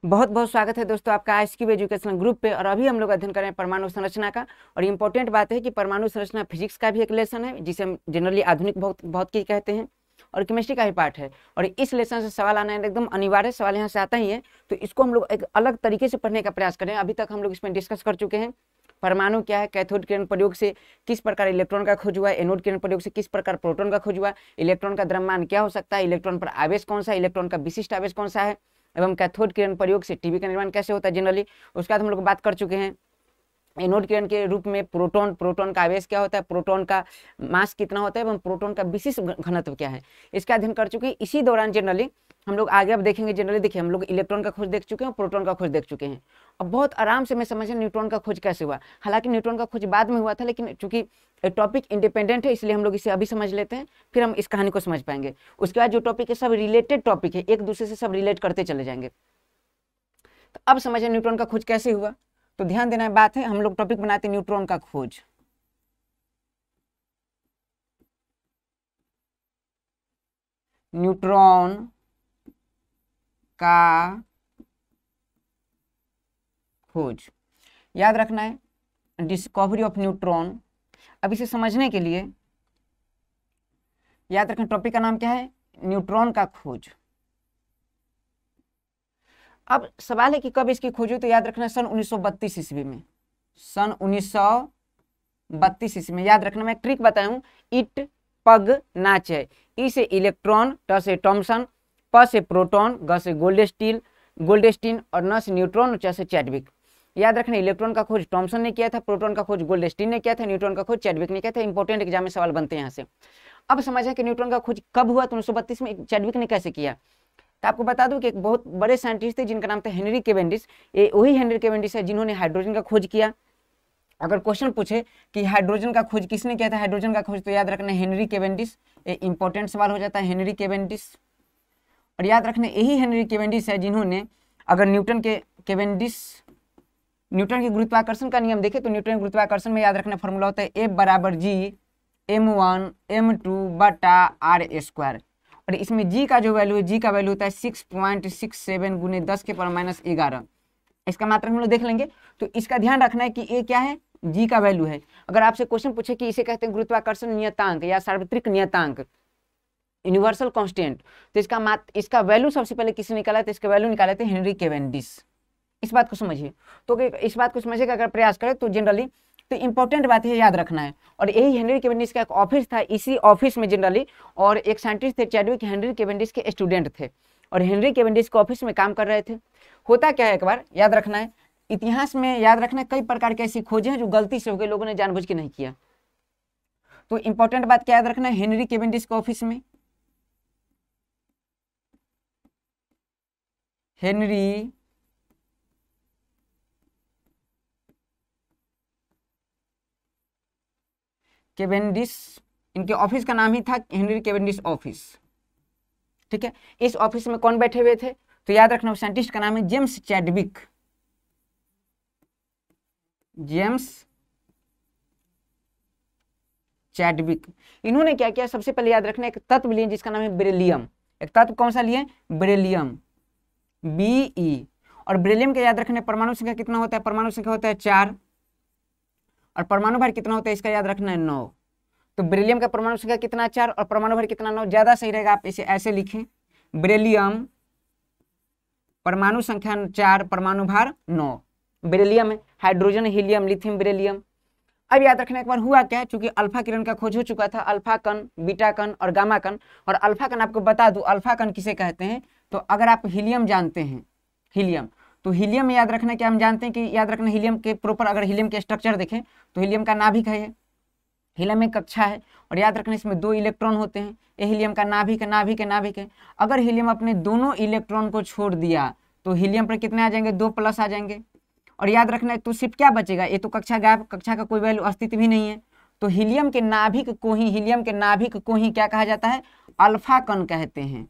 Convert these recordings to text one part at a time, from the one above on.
बहुत बहुत स्वागत है दोस्तों आपका आईएसक्यूब एजुकेशनल ग्रुप पे। और अभी हम लोग अध्ययन कर रहे हैं परमाणु संरचना का। और इंपॉर्टेंट बात है कि परमाणु संरचना फिजिक्स का भी एक लेसन है जिसे हम जनरली आधुनिक भौतिकी कहते हैं, और केमिस्ट्री का ही पार्ट है। और इस लेसन से सवाल आना एकदम अनिवार्य, सवाल यहाँ से आता ही है, तो इसको हम लोग एक अलग तरीके से पढ़ने का प्रयास करें। अभी तक हम लोग इसमें डिस्कस कर चुके हैं परमाणु क्या है, कैथोड किरण प्रयोग से किस प्रकार इलेक्ट्रॉन का खोज हुआ, एनोड किरण प्रयोग से किस प्रकार प्रोटॉन का खोज हुआ, इलेक्ट्रॉन का द्रव्यमान क्या हो सकता है, इलेक्ट्रॉन पर आवेश कौन सा है, इलेक्ट्रॉन का विशिष्ट आवेश कौन सा है, एवं कैथोड किरण प्रयोग से टीवी का निर्माण कैसे होता है जनरली। उसके बाद हम लोग बात कर चुके हैं एनोड किरण के रूप में प्रोटॉन का आवेश क्या होता है, प्रोटॉन का मास कितना होता है एवं प्रोटॉन का विशिष्ट घनत्व क्या है, इसका अध्ययन कर चुके हैं। इसी दौरान जनरली हम लोग आगे अब देखेंगे। जनरली देखिए हम लोग इलेक्ट्रॉन का खोज देख चुके हैं और प्रोटॉन का खोज देख चुके हैं। अब बहुत आराम से मैं समझे न्यूट्रॉन का खोज कैसे हुआ। हालांकि न्यूट्रॉन का खोज बाद में हुआ था, लेकिन चूंकि टॉपिक इंडिपेंडेंट है इसलिए हम लोग इसे अभी समझ लेते हैं, फिर हम इस कहानी को समझ पाएंगे। उसके बाद जो टॉपिक है सब रिलेटेड टॉपिक है, एक दूसरे से सब रिलेट करते चले जाएंगे। तो अब समझे न्यूट्रॉन का खोज कैसे हुआ। तो ध्यान देना बात है, हम लोग टॉपिक बनाते हैं न्यूट्रॉन का खोज। न्यूट्रॉन का खोज याद रखना है, डिस्कवरी ऑफ न्यूट्रॉन। अब इसे समझने के लिए याद रखना टॉपिक का नाम क्या है, न्यूट्रॉन का खोज। अब सवाल है कि कब इसकी खोज हुई, तो याद रखना सन 1932 ईस्वी में। सन 1932 ईस्वी में याद रखना। मैं ट्रिक बताया हूं, इट पग नाचे। ई से इलेक्ट्रॉन, ट से थॉमसन, प से प्रोटॉन, ग से गोल्डस्टीन और न से न्यूट्रॉन, च से चैडविक। याद रखना इलेक्ट्रॉन का खोज थॉमसन ने किया था, प्रोटॉन का खोज गोल्डस्टीन ने किया था, न्यूट्रॉन का खोज चैडविक ने किया था। इंपॉर्टेंट एग्जाम में सवाल बनते हैं यहाँ से। अब समझें कि न्यूट्रॉन का खोज कब हुआ, तो 1932 में चैडविक ने कैसे किया। तो आपको बता दूं कि एक बहुत बड़े साइंटिस्ट थे जिनका नाम था हेनरी केवेंडिश। ये वही हेनरी केवेंडिश है जिन्होंने हाइड्रोजन का खोज किया। अगर क्वेश्चन पूछे कि हाइड्रोजन का खोज किसने किया था, हाइड्रोजन का खोज, तो याद रखना हेनरी केवेंडिश। ये इंपॉर्टेंट सवाल हो जाता है, हेनरी केवेंडिश। और याद रखना यही हेनरी केवेंडिश है जिन्होंने, अगर न्यूटन के गुरुत्वाकर्षण का नियम देखे तो न्यूटन के गुरुत्वाकर्षण में याद रखना फॉर्मूला होता है F = G m1m2/r²। और इसमें g का जो वैल्यू है, g का वैल्यू होता है 6.67 × 10⁻11। इसका मात्रक हम लोग देख लेंगे। तो इसका ध्यान रखना है कि ये क्या है, g का वैल्यू है। अगर आपसे क्वेश्चन पूछे कि इसे कहते हैं गुरुत्वाकर्षण नियतांक या सार्वत्रिक नियतांक, यूनिवर्सल कांस्टेंट, तो इसका वैल्यू सबसे पहले किसने निकाला, तो इसका वैल्यू निकाले थे हेनरी केवेंडिश। इस बात को समझिए। तो इस बात को समझने का अगर प्रयास करें तो जनरली तो इंपॉर्टेंट बात है याद रखना है। और यही हेनरी केवेंडिश का एक ऑफिस था, इसी ऑफिस में जनरली और एक साइंटिस्ट थे चैडविक, हेनरी केवेंडिश के स्टूडेंट थे और हेनरी केवेंडिश के ऑफिस में काम कर रहे थे। होता क्या है, एक बार याद रखना है, इतिहास में याद रखना कई प्रकार की ऐसी खोजें हैं जो गलती से हो गई, लोगों ने जानबूझ के नहीं किया। तो इंपॉर्टेंट बात क्या याद रखना है, हेनरी केवेंडिश के ऑफिस में हेनरी केवेंडिश, इनके ऑफिस का नाम ही था हेनरी केवेंडिश ऑफिस। ठीक है, इस ऑफिस में कौन बैठे हुए थे, तो याद रखना साइंटिस्ट का नाम है जेम्स चैडविक। James Chadwick. इन्होंने क्या किया, सबसे पहले याद रखना एक तत्व लिए जिसका नाम है बेरिलियम। एक तत्व कौन सा लिए, बेरिलियम, Be। और बेरिलियम के याद रखना परमाणु संख्या कितना होता है, परमाणु संख्या होता है 4 और परमाणु भार कितना होता है इसका याद रखना है 9। तो बेरिलियम का परमाणु संख्या कितना 4 और परमाणु भार कितना 9, ज्यादा सही रहेगा आप इसे ऐसे लिखें, बेरिलियम परमाणु संख्या 4 परमाणु भार 9। बेरिलियम है, हाइड्रोजन, हीलियम, लिथियम, बेरिलियम। अब याद रखना एक बार हुआ क्या, चूंकि अल्फा किरण का खोज हो चुका था, अल्फा कण, बीटा कण और गामा कण। और अल्फा कण आपको बता दूं अल्फा कण किसे कहते हैं, तो अगर आप हीलियम जानते हैं, हीलियम, तो हीलियम में याद रखना क्या हम जानते हैं कि याद रखना हीलियम के प्रॉपर अगर हीलियम के स्ट्रक्चर देखें तो हीलियम का नाभिक है, हीलियम में कक्षा है और याद रखना इसमें 2 इलेक्ट्रॉन होते हैं। ये हीलियम का नाभिक है। अगर हीलियम अपने दोनों इलेक्ट्रॉन को छोड़ दिया तो हीलियम पर कितने आ जाएंगे, 2+ आ जाएंगे। और याद रखना तो सिर्फ क्या बचेगा, ये तो कक्षा गायब, कक्षा का कोई वैल्यू अस्तित्व भी नहीं है। तो हीलियम के नाभिक को ही क्या कहा जाता है, अल्फा कण कहते हैं।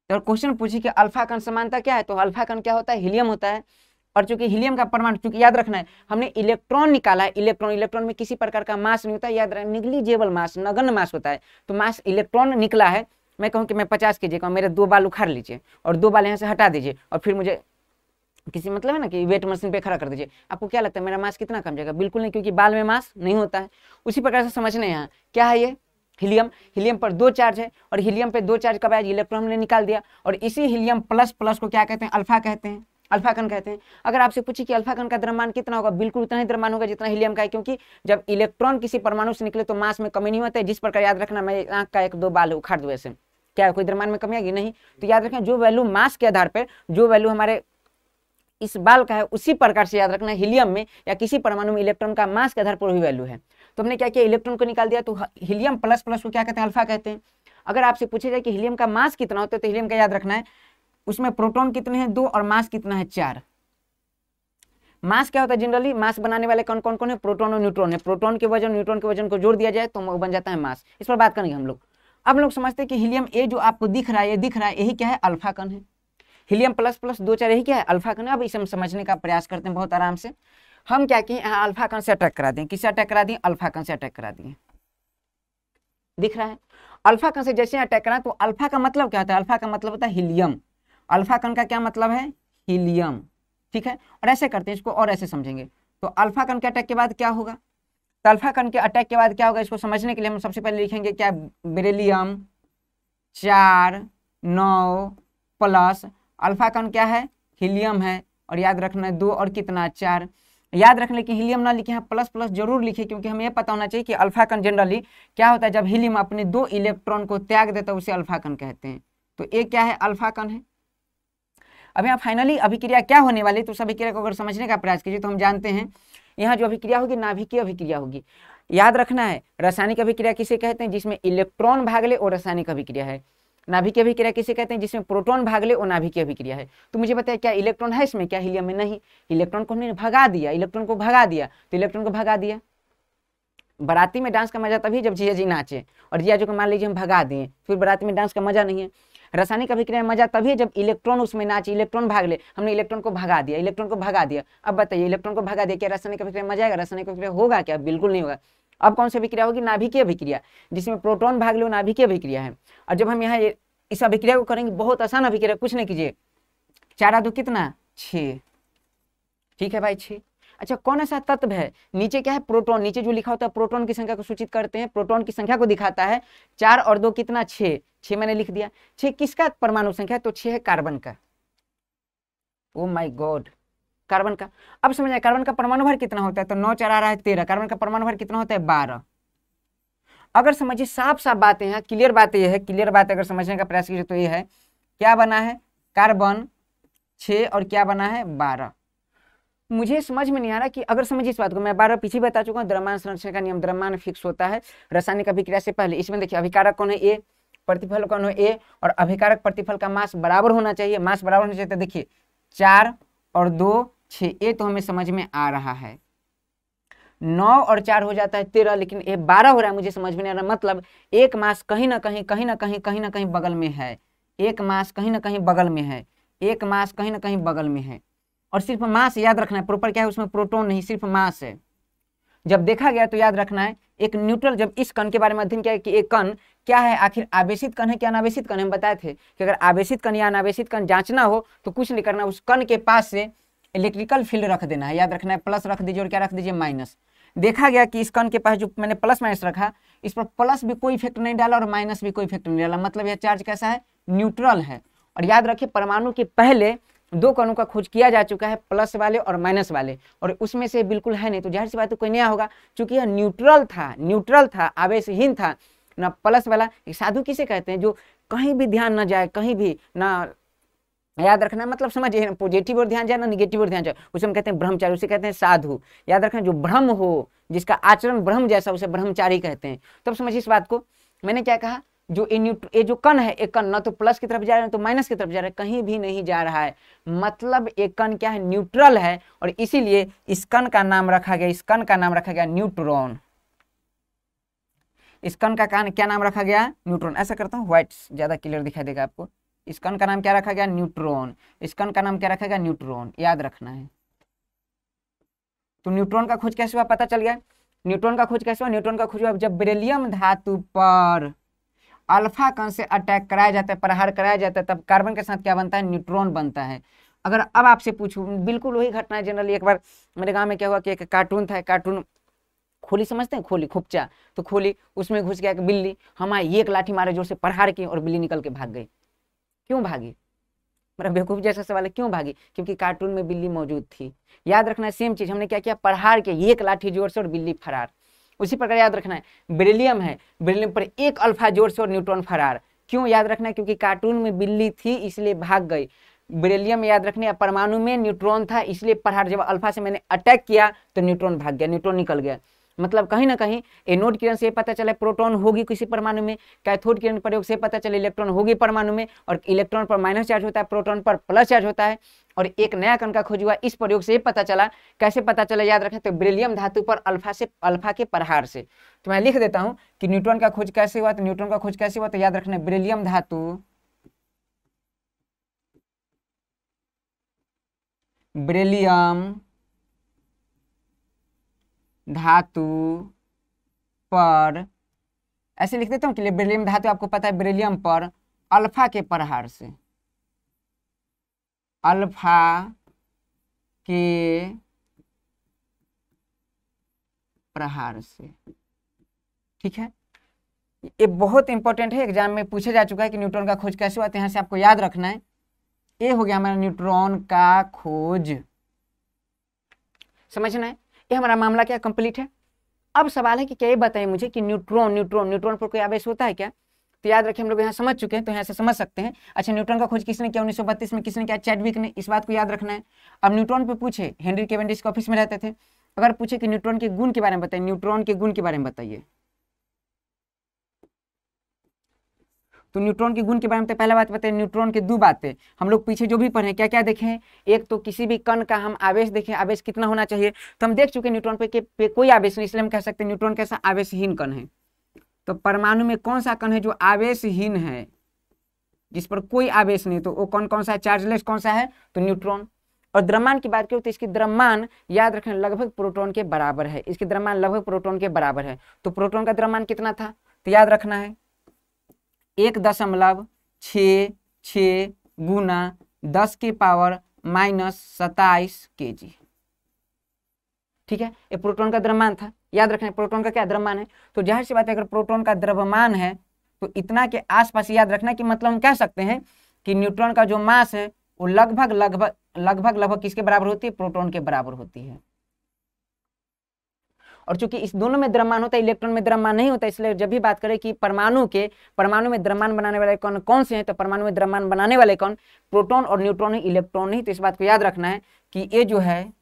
तो क्वेश्चन पूछे कि अल्फा कण समानता क्या है, तो अल्फा कण क्या होता है, हीलियम होता है। और चूंकि हीलियम का परमाणु, चूंकि याद रखना है हमने इलेक्ट्रॉन निकाला है, इलेक्ट्रॉन में किसी प्रकार का मास नहीं होता, याद रखना निग्लिजिबल मास, नगण्य मास होता है। तो मास इलेक्ट्रॉन निकला है, मैं कहूँ कि मैं 50 kg का, मेरे 2 बाल उखाड़ लीजिए और 2 बाल यहाँ से हटा दीजिए और फिर मुझे किसी मतलब है ना कि वेट मशीन पे खड़ा कर दीजिए, आपको क्या लगता है मेरा मास कितना कम जाएगा? बिल्कुल नहीं, क्योंकि बाल में मास नहीं होता है। उसी प्रकार से समझने यहाँ क्या है, ये हीलियम, हीलियम पर 2 चार्ज है और हीलियम पे 2 चार्ज कब आया? इलेक्ट्रॉन हमने निकाल दिया और इसी हीलियम प्लस प्लस को क्या कहते हैं? अल्फा कहते हैं, अल्फा कण कहते हैं। अगर आपसे पूछे कि अल्फा कण का द्रव्यमान कितना होगा, बिल्कुल उतना ही द्रव्यमान होगा जितना हीलियम का है, क्योंकि जब इलेक्ट्रॉन किसी परमाणु से निकले तो मास में कमी नहीं होता है। जिस प्रकार याद रखना, मैं आंख का 1-2 बाल उखाड़ दूं ऐसे, क्या कोई द्रव्यमान में कमी आएगी? नहीं। तो याद रखें जो वैल्यू मास के आधार पर, जो वैल्यू हमारे इस बाल का है, उसी प्रकार से याद रखना हीलियम में या किसी परमाणु में इलेक्ट्रॉन का मास के आधार पर वही वैल्यू है। तो हमने क्या किया, इलेक्ट्रॉन को निकाल दिया, तो हीलियम प्लस प्लस को क्या कहते हैं? अल्फा कहते हैं। अगर आपसे पूछे जाए कि हीलियम का मास कितना होता है, तो हीलियम का याद रखना है उसमें प्रोटॉन कितने हैं? 2 और मास कितना है? 4। मास क्या होता है? जनरली मास बनाने वाले कौन कौन है? प्रोटॉन और न्यूट्रॉन है। प्रोटॉन के वजन न्यूट्रॉन के वजन को जोड़ दिया जाए तो वो बन जाता है मास। इस पर बात करेंगे हम लोग। अब लोग समझते हैं कि हीलियम ए जो आपको दिख रहा है, ये दिख रहा है, यही क्या है? अल्फा कण है। हीलियम प्लस प्लस 2 4 यही क्या है? अल्फा कण है। अब इसे हम समझने का प्रयास करते हैं बहुत आराम से। हम क्या किए, यहाँ अल्फा कण से अटैक करा दें। किससे अटैक करा दिए? अल्फा कण से अटैक करा दिए। दिख रहा है? अल्फा कण से जैसे अटैक करा, तो अल्फा का मतलब क्या होता है? अल्फा का मतलब होता है हीलियम। अल्फा कण का क्या मतलब है? हीलियम। ठीक है, और ऐसे करते हैं इसको और ऐसे समझेंगे। तो अल्फा कण के अटैक के बाद क्या होगा? तो अल्फा कण के अटैक के बाद क्या होगा, इसको समझने के लिए हम सबसे पहले लिखेंगे क्या? बेरिलियम 4 9 प्लस अल्फा कण क्या है? हीलियम है। और याद रखना है 2 और कितना? 4। याद रखने की हीलियम ना लिखे, यहाँ प्लस प्लस जरूर लिखे, क्योंकि हमें यह पता होना चाहिए कि अल्फा कण जनरली क्या होता है, जब हीलियम अपने 2 इलेक्ट्रॉन को त्याग देता है उसे अल्फा कण कहते हैं। तो ये क्या है? अल्फा कण है। अब यहाँ फाइनली अभिक्रिया क्या होने वाली, तो उस अभिक्रिया को अगर समझने का प्रयास कीजिए तो हम जानते हैं यहाँ जो अभिक्रिया होगी नाभिकीय अभिक्रिया होगी। याद रखना है रासायनिक अभिक्रिया किसे कहते हैं? जिसमें इलेक्ट्रॉन भाग ले, और रासायनिक अभिक्रिया है। नाभिकीय अभिक्रिया किसे कहते हैं? जिसमें प्रोटॉन भाग ले, और नाभिकीय अभिक्रिया है। तो मुझे बताया क्या इलेक्ट्रॉन है इसमें? क्या हीलियम में? नहीं, इलेक्ट्रॉन को हमने भगा दिया, इलेक्ट्रॉन को भगा दिया। तो इलेक्ट्रॉन को भगा दिया, बाराती में डांस का मजा तभी जब जिया जी नाचे, और जिया जी को मान लीजिए हम भगा दिए, फिर बाराती में डांस का मजा नहीं है। रासायनिक अभिक्रिया में मजा तभी है जब इलेक्ट्रॉन उसमें नाचे, इलेक्ट्रॉन भाग ले। हमने इलेक्ट्रॉन को भगा दिया, इलेक्ट्रॉन को भगा दिया। अब बताइए इलेक्ट्रॉन को भगा दिया, क्या रासायनिक अभिक्रिया मजा आएगा? रासायनिक अभिक्रिया होगा क्या? बिल्कुल नहीं होगा। अब कौन सी अभिक्रिया होगी? नाभिकीय अभिक्रिया, जिसमें प्रोटॉन भाग ले, नाभिकीय अभिक्रिया है। और जब हम यहाँ इस अभिक्रिया को करेंगे, बहुत आसान अभिक्रिया, कुछ नहीं कीजिए, 4 2 कितना? 6। ठीक है भाई, 6। अच्छा, कौन ऐसा तत्व है? नीचे क्या है? प्रोटॉन। नीचे जो लिखा होता है प्रोटॉन की संख्या को सूचित करते हैं, प्रोटॉन की संख्या को दिखाता है। 4 और 2 कितना? 6। 6 मैंने लिख दिया। 6 किसका परमाणु संख्या? तो 6 है कार्बन का। ओ माय गॉड, कार्बन का। अब समझ आए कार्बन का परमाणु भर कितना होता है? तो 9 4 आ रहा है 13। कार्बन का परमाणु भर कितना होता है? 12। अगर समझिए साफ साफ बातें हैं, क्लियर बात यह है, क्लियर बात अगर समझने का प्रयास कीजिए तो ये है, क्या बना है? कार्बन 6 और क्या बना है? 12। मुझे समझ में नहीं आ रहा कि अगर समझिए इस बात को, मैं 12 पीछे बता चुका हूँ। द्रव्यमान संरक्षण का नियम, द्रव्यमान फिक्स होता है रासायनिक अभिक्रिया से पहले। इसमें देखिए अभिकारक कौन है? ए, प्रतिफल कौन है? ए, और अभिकारक प्रतिफल का मास बराबर होना चाहिए। मास बराबर होना चाहिए। तो देखिए 4 और 2 6, ये तो हमें समझ में आ रहा है। 9 और 4 हो जाता है 13, लेकिन ये 12 हो रहा है, मुझे समझ में नहीं आ रहा। मतलब एक मास कहीं ना कहीं बगल में है। एक मास कहीं ना कहीं बगल में है। एक मास कहीं ना कहीं बगल में है। और सिर्फ मास याद रखना है, प्रॉपर क्या है उसमें? प्रोटॉन नहीं, सिर्फ मास है। जब देखा गया तो याद रखना है एक न्यूट्रल, जब इस कण के बारे में अध्ययन किया कि एक कण क्या है, आखिर आवेशित कण है क्या अनावेशित कण है? हम बताए थे कि अगर आवेशित कण या अनावेशित कण जांचना हो तो कुछ नहीं करना, उस कण के पास से इलेक्ट्रिकल फील्ड रख देना है। याद रखना है प्लस रख दीजिए और क्या रख दीजिए? माइनस। देखा गया कि इस कण के पास जो मैंने प्लस माइनस रखा, इस पर प्लस भी कोई इफेक्ट नहीं डाला और माइनस भी कोई इफेक्ट नहीं डाला। मतलब यह चार्ज कैसा है? न्यूट्रल है। और याद रखिए परमाणु के पहले 2 कणों का खोज किया जा चुका है, प्लस वाले और माइनस वाले, और उसमें से बिल्कुल है नहीं, तो जाहिर सी बात है कोई नया होगा। चूंकि यह न्यूट्रल था, आवेशहीन था ना। प्लस वाला एक साधु किसे कहते हैं? जो कहीं भी ध्यान न जाए, कहीं भी ना, याद रखना, मतलब समझिए पॉजिटिव और ध्यान जाए ना निगेटिव और ध्यान जाए, उसे हम कहते हैं ब्रह्मचारी, उसे कहते हैं साधु। याद रखना, जो ब्रह्म हो, जिसका आचरण ब्रह्म जैसा, उसे ब्रह्मचारी कहते हैं। तब समझिए इस बात को, मैंने क्या कहा? जो ये जो कण है, एक कण ना तो प्लस की तरफ जा रहा है ना तो माइनस की तरफ जा रहा है, कहीं भी नहीं जा रहा है। मतलब एक कण क्या है? न्यूट्रल है, और इसीलिए इस कण का नाम रखा गया, इस कण का नाम रखा गया न्यूट्रॉन। इस कण का क्या नाम रखा गया? न्यूट्रॉन। ऐसा करता हूँ, व्हाइट ज्यादा क्लियर दिखाई देगा आपको। इस कण का नाम क्या रखा गया? न्यूट्रॉन। इस कण का नाम क्या रखा गया? न्यूट्रॉन। याद रखना है। तो न्यूट्रॉन का खोज कैसे हुआ? पता चल गया। न्यूट्रॉन का खोज कैसे हुआ? न्यूट्रॉन का खोज हुआ जब बेरिलियम धातु पर अल्फा कण से अटैक कराया जाता है, प्रहार कराया जाता है, तब कार्बन के साथ क्या बनता है, न्यूट्रॉन बनता है। अगर अब आपसे पूछूं, बिल्कुल वही घटना है जनरली। एक बार मेरे गांव में क्या हुआ कि एक कार्टून था, कार्टून खोली समझते हैं, खोली खुपचा, तो खोली उसमें घुस गया कि बिल्ली, हमारी एक लाठी मारे जोर से प्रहार की और बिल्ली निकल के भाग गई। क्यों भागी? मेरा बेवकूफ जैसा सवाल है, क्यों भागी? क्योंकि कार्टून में बिल्ली मौजूद थी। याद रखना है सेम चीज, हमने क्या किया, प्रहार के एक लाठी जोर से और बिल्ली फरार। उसी प्रकार याद रखना है बेरिलियम है, बेरिलियम पर एक अल्फा जोर से और न्यूट्रॉन फरार। क्यों याद रखना है? क्योंकि कार्टून में बिल्ली थी इसलिए भाग गई। बेरिलियम याद रखने है, परमाणु में न्यूट्रॉन था इसलिए प्रहार, जब अल्फा से मैंने अटैक किया तो न्यूट्रॉन भाग गया, न्यूट्रॉन निकल गया। मतलब कहीं ना कहीं एनोड किरण से पता चला प्रोटॉन होगी किसी परमाणु में, कैथोड किरण प्रयोग से पता चला इलेक्ट्रॉन होगी परमाणु में, और इलेक्ट्रॉन पर माइनस चार्ज होता है, प्रोटॉन पर प्लस चार्ज होता है। और एक नया कण का खोज हुआ इस प्रयोग से पता चला। कैसे पता चला याद रखें, तो बेरिलियम धातु पर अल्फा के प्रहार से। तो मैं लिख देता हूं कि न्यूट्रॉन का खोज कैसे हुआ, तो न्यूट्रॉन का खोज कैसे हुआ, तो याद रखना बेरिलियम धातु पर, ऐसे लिख देता हूं कि बेरिलियम धातु आपको पता है बेरिलियम पर अल्फा के प्रहार से, अल्फा के प्रहार से। ठीक है, ये बहुत इंपॉर्टेंट है, एग्जाम में पूछा जा चुका है कि न्यूट्रॉन का खोज कैसे हुआ। तो यहाँ से आपको याद रखना है, ये हो गया हमारा न्यूट्रॉन का खोज। समझना है, ये हमारा मामला क्या कंप्लीट है। अब सवाल है कि क्या ये बताइए मुझे कि न्यूट्रॉन पर कोई आवेश होता है क्या? तो याद रखें, हम लोग यहाँ समझ चुके हैं, तो यहाँ से समझ सकते हैं। अच्छा, न्यूट्रॉन का खोज किसने किया? 1932 में। किसने किया? चैडविक ने। इस बात को याद रखना है। अब न्यूट्रॉन पे पूछे, हेनरी कैवेंडिश के ऑफिस में रहते थे, अगर पूछे कि न्यूट्रॉन के गुण के बारे में बताइए, न्यूट्रॉन के गुण के बारे में बताइए, तो न्यूट्रॉन के गुण के बारे में तो पहला बात बताइए, न्यूट्रॉन के दो बातें हम लोग पीछे जो भी पढ़े क्या क्या देखें। एक तो किसी भी कण का हम आवेश देखें, आवेश कितना होना चाहिए, तो हम देख चुके न्यूट्रॉन पे कोई आवेश नहीं, इसलिए हम कह सकते हैं न्यूट्रॉन कैसा आवेशहीन कण है। तो परमाणु में कौन सा कण है जो आवेशहीन है, जिस पर कोई आवेश नहीं, तो वो कौन सा है, चार्जलेस कौन सा है, तो न्यूट्रॉन। और द्रव्यमान की बात करें तो इसकी द्रव्यमान याद रखना लगभग प्रोटॉन के बराबर है, इसकी द्रव्यमान लगभग प्रोटॉन के बराबर है। तो प्रोटॉन का द्रव्यमान कितना था, तो याद रखना है 1.66 गुना 10 की पावर -27 kg। ठीक है, ये प्रोटॉन का द्रव्यमान था। याद रखना प्रोटॉन का क्या द्रव्यमान है, तो जाहिर सी बात है अगर प्रोटॉन का द्रव्यमान है तो इतना के आसपास याद रखना कि मतलब हम कह सकते हैं कि न्यूट्रॉन का जो मास है वो लगभग किसके बराबर होती है, प्रोटॉन के बराबर होती है। और चूंकि इस दोनों में द्रव्यमान होता है, इलेक्ट्रॉन में द्रव्यमान नहीं होता, इसलिए जब भी बात करें कि परमाणु में द्रव्यमान बनाने वाले कौन से हैं, तो परमाणु में द्रव्यमान बनाने वाले कौन, प्रोटॉन और न्यूट्रॉन ही, इलेक्ट्रॉन नहीं। तो इस बात को याद रखना है कि ये जो है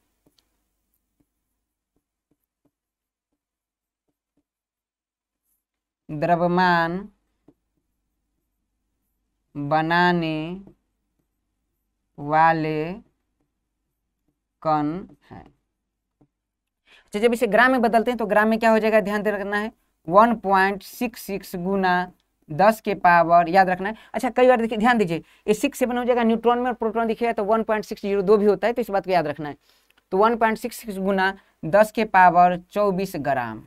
द्रव्यमान बनाने वाले कण है। अच्छा, जब इसे ग्राम में बदलते हैं तो ग्राम में क्या हो जाएगा, ध्यान दे रखना है 1.66 गुना 10 के पावर, याद रखना है। अच्छा, कई बार देखिए, ध्यान दीजिए, ये 6-7 हो जाएगा न्यूट्रॉन में, और प्रोटॉन दिखेगा तो 1.602 भी होता है, तो इस बात को याद रखना है। तो 1.66 गुना 10 के पावर 24 ग्राम,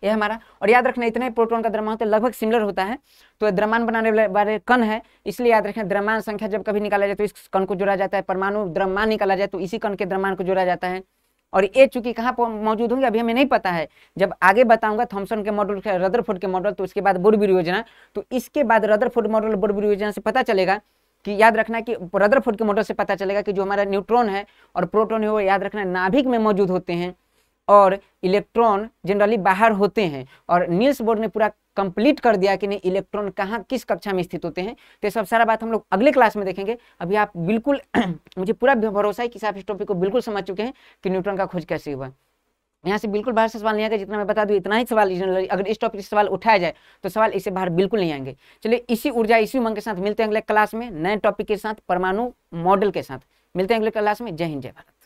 ये हमारा। और याद रखना इतना ही प्रोटॉन का द्रव्यमान तो लगभग सिमिलर होता है। तो द्रव्यमान बनाने वाले कण है, इसलिए याद रखें द्रव्यमान संख्या जब कभी निकाला जाए तो इस कण को जोड़ा जाता है, परमाणु द्रव्यमान निकाला जाए तो इसी कण के द्रव्यमान को जोड़ा जाता है। और ये चूंकि कहाँ पर मौजूद होंगे अभी हमें नहीं पता है, जब आगे बताऊंगा थॉमसन के मॉडल, रदरफोर्ड के मॉडल, तो उसके बाद बोरबीर योजना, तो इसके बाद रदरफोर्ड मॉडल बोरबीर योजना से पता चलेगा कि, याद रखना कि रदरफोर्ड के मॉडल से पता चलेगा कि जो हमारा न्यूट्रॉन है और प्रोटॉन है वो याद रखना नाभिक में मौजूद होते हैं और इलेक्ट्रॉन जनरली बाहर होते हैं। और नील्स बोर ने पूरा कंप्लीट कर दिया कि नहीं इलेक्ट्रॉन कहाँ किस कक्षा में स्थित होते हैं। तो ये सब सारा बात हम लोग अगले क्लास में देखेंगे। अभी आप बिल्कुल मुझे पूरा भरोसा है कि आप इस टॉपिक को बिल्कुल समझ चुके हैं कि न्यूट्रॉन का खोज कैसे हुआ। यहाँ से बिल्कुल बाहर से सवाल नहीं आएगा, जितना मैं बता दूं इतना ही सवाल, अगर इस टॉपिक से सवाल उठाया जाए तो सवाल इससे बाहर बिल्कुल नहीं आएंगे। चलिए, इसी ऊर्जा इसी उमंग के साथ मिलते हैं अगले क्लास में, नए टॉपिक के साथ, परमाणु मॉडल के साथ मिलते हैं अगले क्लास में। जय हिंद, जय भारत।